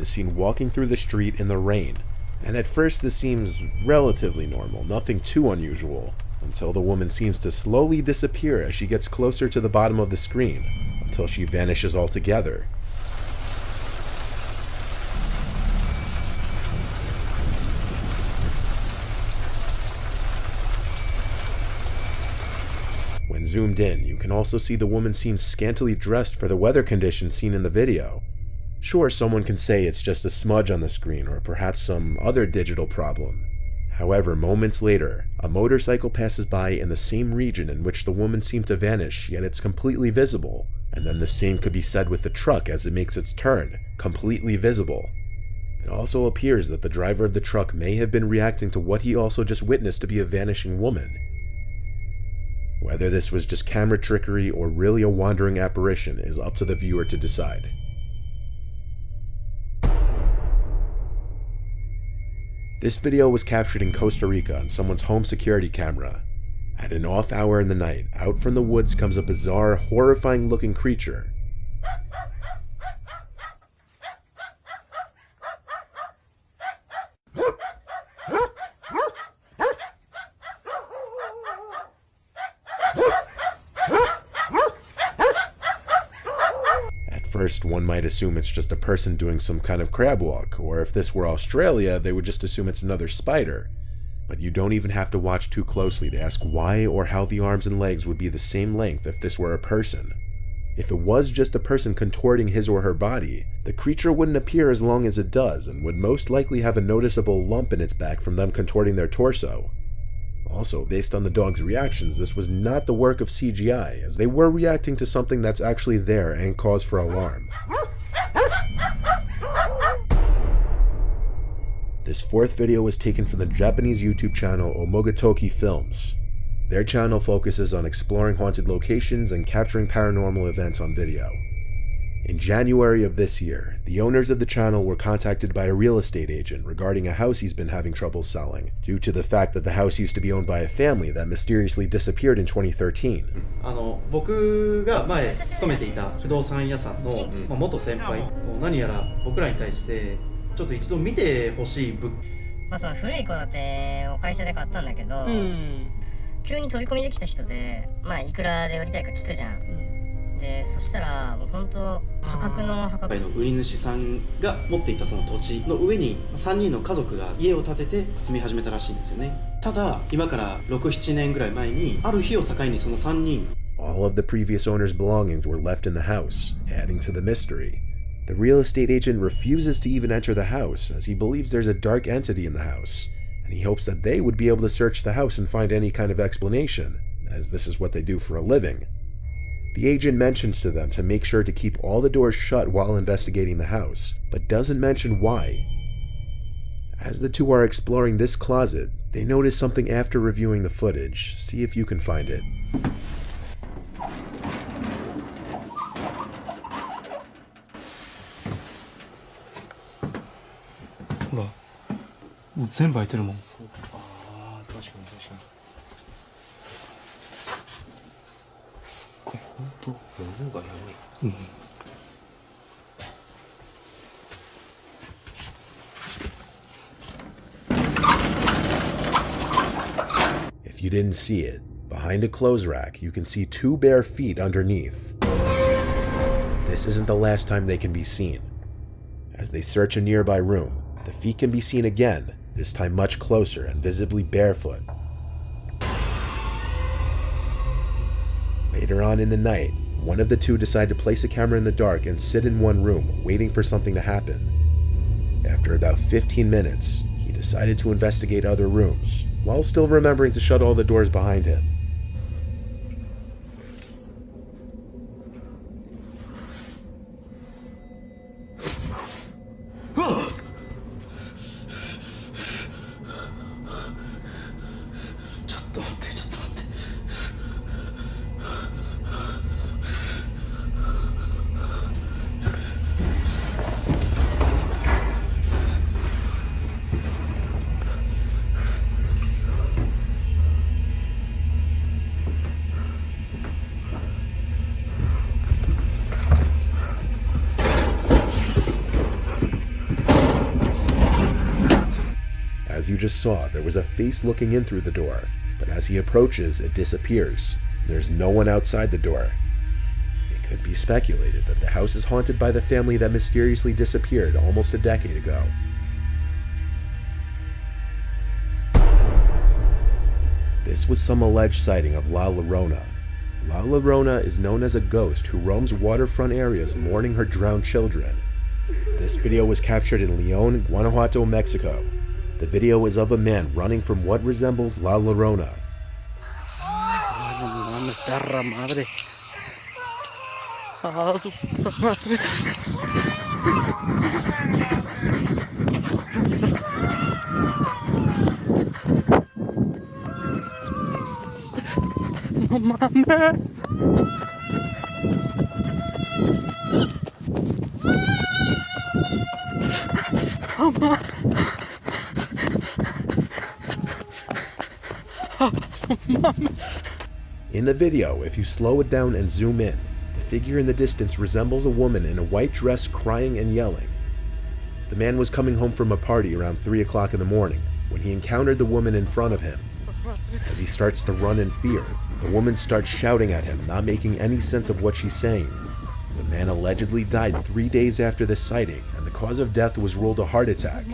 is seen walking through the street in the rain. And at first this seems relatively normal, nothing too unusual, until the woman seems to slowly disappear as she gets closer to the bottom of the screen, until she vanishes altogether. When zoomed in, you can also see the woman seems scantily dressed for the weather conditions seen in the video. Sure, someone can say it's just a smudge on the screen or perhaps some other digital problem. However, moments later, a motorcycle passes by in the same region in which the woman seemed to vanish, yet it's completely visible. And then the same could be said with the truck as it makes its turn, completely visible. It also appears that the driver of the truck may have been reacting to what he also just witnessed to be a vanishing woman. Whether this was just camera trickery or really a wandering apparition is up to the viewer to decide. This video was captured in Costa Rica on someone's home security camera. At an off hour in the night, out from the woods comes a bizarre, horrifying looking creature. First, one might assume it's just a person doing some kind of crab walk, or if this were Australia, they would just assume it's another spider. But you don't even have to watch too closely to ask why or how the arms and legs would be the same length if this were a person. If it was just a person contorting his or her body, the creature wouldn't appear as long as it does and would most likely have a noticeable lump in its back from them contorting their torso. Also, based on the dog's reactions, this was not the work of CGI, as they were reacting to something that's actually there and cause for alarm. This fourth video was taken from the Japanese YouTube channel Omogatoki Films. Their channel focuses on exploring haunted locations and capturing paranormal events on video. In January of this year, the owners of the channel were contacted by a real estate agent regarding a house he's been having trouble selling, due to the fact that the house used to be owned by a family that mysteriously disappeared in 2013. 僕が前勤めていた不動産屋さんの元先輩、何やら僕らに対してちょっと一度見てほしい物件。その古い戸建てを会社で買ったんだけど、急に飛び込みできた人で、いくらで売りたいか聞くじゃん。でそしたらもう本当破格の売り主さんが持っていたその土地の上に3人の家族が家を建てて住み始めたらしいんですよね。ただ今から6、7年ぐらい前にある日を境にその3人 All of the previous owner's belongings were left in the house, adding to the mystery. The real estate agent refuses to even enter the house as he believes there's a dark entity in the house, and he hopes that they would be able to search the house and find any kind of explanation, as this is what they do for a living. The agent mentions to them to make sure to keep all the doors shut while investigating the house, but doesn't mention why. As the two are exploring this closet, they notice something after reviewing the footage. See if you can find it. Wow. 全部開いてるもん。If you didn't see it, behind a clothes rack you can see two bare feet underneath. This isn't the last time they can be seen. As they search a nearby room, the feet can be seen again, this time much closer and visibly barefoot. Later on in the night, one of the two decide to place a camera in the dark and sit in one room, waiting for something to happen. After about 15 minutes, he decided to investigate other rooms, while still remembering to shut all the doors behind him. As you just saw, there was a face looking in through the door, but as he approaches, it disappears. There's no one outside the door. It could be speculated that the house is haunted by the family that mysteriously disappeared almost a decade ago. This was some alleged sighting of La Llorona. La Llorona is known as a ghost who roams waterfront areas mourning her drowned children. This video was captured in León, Guanajuato, Mexico. The video is of a man running from what resembles La Llorona. No mames. In the video, if you slow it down and zoom in, the figure in the distance resembles a woman in a white dress crying and yelling. The man was coming home from a party around 3 o'clock in the morning when he encountered the woman in front of him. As he starts to run in fear, the woman starts shouting at him, not making any sense of what she's saying. The man allegedly died 3 days after the sighting, and the cause of death was ruled a heart attack.